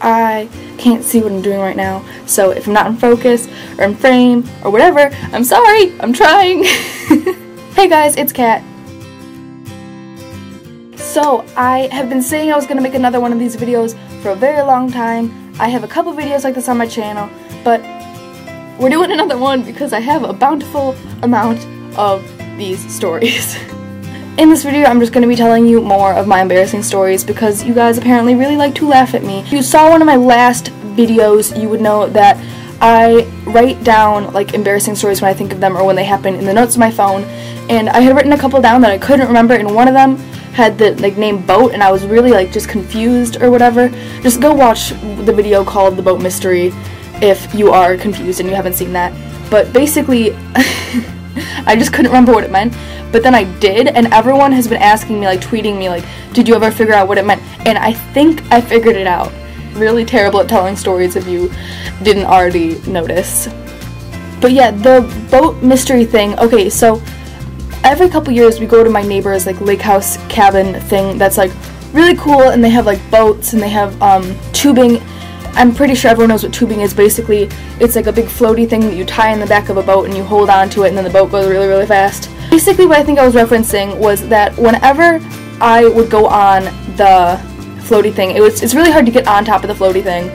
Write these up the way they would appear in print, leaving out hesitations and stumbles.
I can't see what I'm doing right now, so if I'm not in focus or in frame or whatever, I'm sorry, I'm trying. Hey guys, it's Kat. So I have been saying I was going to make another one of these videos for a very long time. I have a couple videos like this on my channel, but we're doing another one because I have a bountiful amount of these stories. In this video, I'm just going to be telling you more of my embarrassing stories because you guys apparently really like to laugh at me. If you saw one of my last videos, you would know that I write down like embarrassing stories when I think of them or when they happen in the notes of my phone, and I had written a couple down that I couldn't remember, and one of them had the like name Boat, and I was really like just confused or whatever. Just go watch the video called The Boat Mystery if you are confused and you haven't seen that. But basically, I just couldn't remember what it meant, but then I did, and everyone has been asking me, like tweeting me, like, did you ever figure out what it meant? And I think I figured it out. Really terrible at telling stories if you didn't already notice. But yeah, the boat mystery thing, okay, so every couple years we go to my neighbor's like lake house cabin thing that's like really cool, and they have like boats and they have tubing. I'm pretty sure everyone knows what tubing is. Basically, it's like a big floaty thing that you tie in the back of a boat and you hold on to it, and then the boat goes really, really fast. Basically, what I think I was referencing was that whenever I would go on the floaty thing, it's really hard to get on top of the floaty thing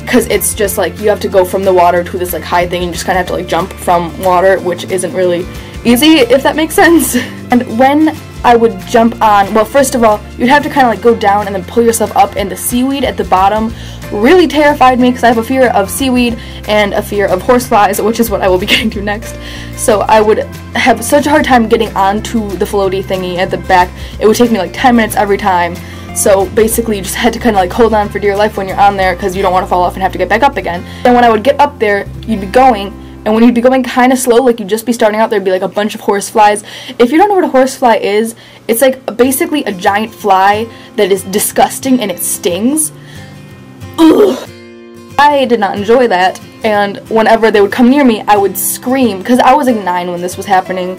because it's just like you have to go from the water to this like high thing and you just kind of have to like jump from water, which isn't really easy, if that makes sense. And when I would jump on, well, first of all, you'd have to kind of like go down and then pull yourself up, and the seaweed at the bottom really terrified me because I have a fear of seaweed and a fear of horseflies, which is what I will be getting to next. So I would have such a hard time getting onto the floaty thingy at the back. It would take me like 10 minutes every time. So basically you just had to kind of like hold on for dear life when you're on there because you don't want to fall off and have to get back up again. And when I would get up there, you'd be going, and when you'd be going kind of slow, like you'd just be starting out, there'd be like a bunch of horseflies. If you don't know what a horsefly is, it's like basically a giant fly that is disgusting and it stings. Ugh. I did not enjoy that, and whenever they would come near me, I would scream, because I was like 9 when this was happening,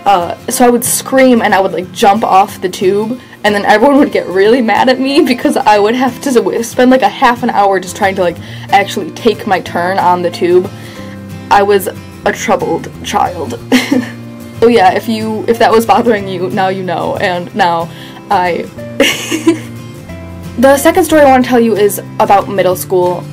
so I would scream and I would like jump off the tube, and then everyone would get really mad at me because I would have to spend like a half an hour just trying to like actually take my turn on the tube. I was a troubled child. So yeah, if that was bothering you, now you know, and now I... The second story I want to tell you is about middle school.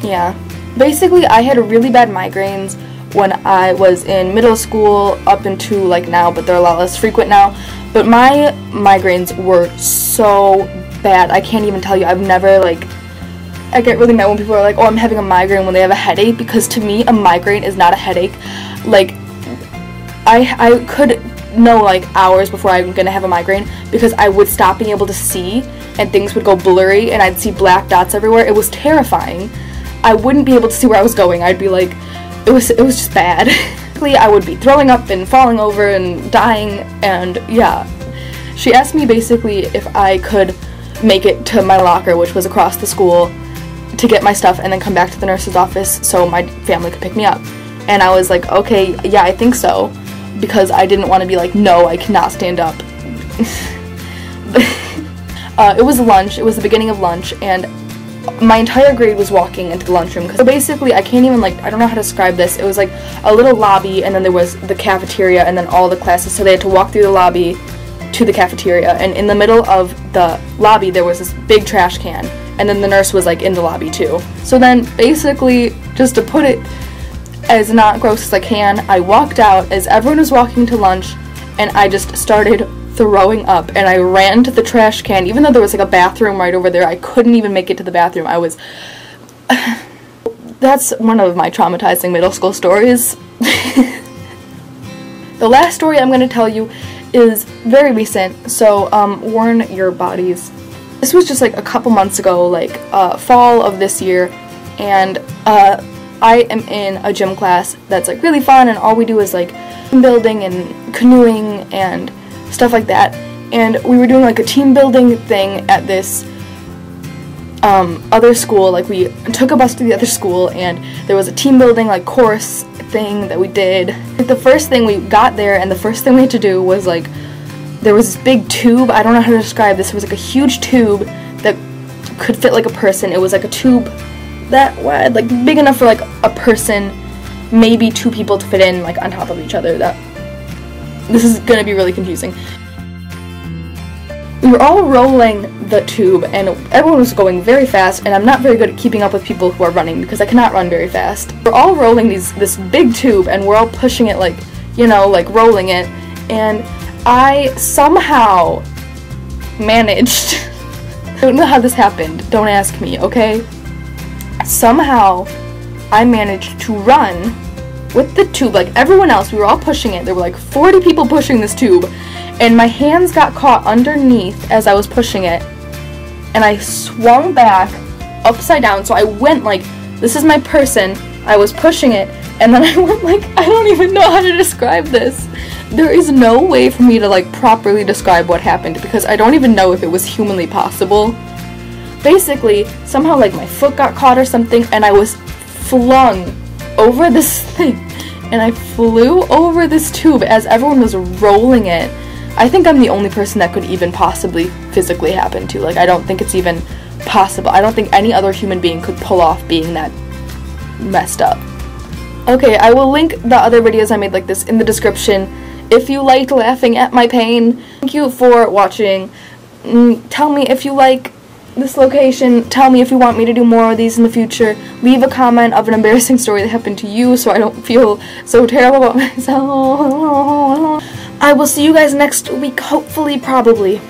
Yeah. Basically, I had really bad migraines when I was in middle school up into like now, but they're a lot less frequent now. But my migraines were so bad, I can't even tell you. I've never like... I get really mad when people are like, oh, I'm having a migraine when they have a headache, because to me, a migraine is not a headache. Like, I could know like hours before I'm gonna have a migraine because I would stop being able to see and things would go blurry and I'd see black dots everywhere. It was terrifying. I wouldn't be able to see where I was going. I'd be like, it was just bad. I would be throwing up and falling over and dying, and yeah. She asked me basically if I could make it to my locker, which was across the school, to get my stuff and then come back to the nurse's office so my family could pick me up. And I was like, okay, yeah, I think so, because I didn't want to be like, no, I cannot stand up. It was lunch, it was the beginning of lunch, and my entire grade was walking into the lunchroom. So basically, I can't even like, I don't know how to describe this. It was like a little lobby, and then there was the cafeteria, and then all the classes, so they had to walk through the lobby to the cafeteria, and in the middle of the lobby there was this big trash can, and then the nurse was like in the lobby too. So then basically, just to put it as not gross as I can, I walked out as everyone was walking to lunch, and I just started throwing up, and I ran to the trash can. Even though there was like a bathroom right over there, I couldn't even make it to the bathroom. I was... That's one of my traumatizing middle school stories. The last story I'm going to tell you is very recent, so warn your bodies. This was just like a couple months ago, like fall of this year, and I am in a gym class that's like really fun, and all we do is like team building and canoeing and stuff like that. And we were doing like a team building thing at this other school. Like we took a bus to the other school, and there was a team building like course thing that we did. The first thing we got there, and the first thing we had to do was like, there was this big tube. I don't know how to describe this. It was like a huge tube that could fit like a person. It was like a tube that wide, like big enough for like a person, maybe 2 people to fit in like on top of each other. This is gonna be really confusing. We were all rolling the tube and everyone was going very fast, and I'm not very good at keeping up with people who are running because I cannot run very fast. We're all rolling this big tube and we're all pushing it, like, you know, like rolling it, and I somehow managed I don't know how this happened, don't ask me, okay? Somehow I managed to run with the tube like everyone else. We were all pushing it. There were like 40 people pushing this tube, and my hands got caught underneath as I was pushing it, and I swung back upside down. So I went like, this is my person, I was pushing it, and then I went like, I don't even know how to describe this. There is no way for me to like properly describe what happened because I don't even know if it was humanly possible. Basically, somehow like my foot got caught or something, and I was flung over this thing, and I flew over this tube as everyone was rolling it. I think I'm the only person that could even possibly physically happen to. Like, I don't think it's even possible. I don't think any other human being could pull off being that messed up. Okay, I will link the other videos I made like this in the description if you liked laughing at my pain. Thank you for watching. Tell me if you like this location. Tell me if you want me to do more of these in the future. Leave a comment of an embarrassing story that happened to you so I don't feel so terrible about myself. I will see you guys next week, hopefully, probably.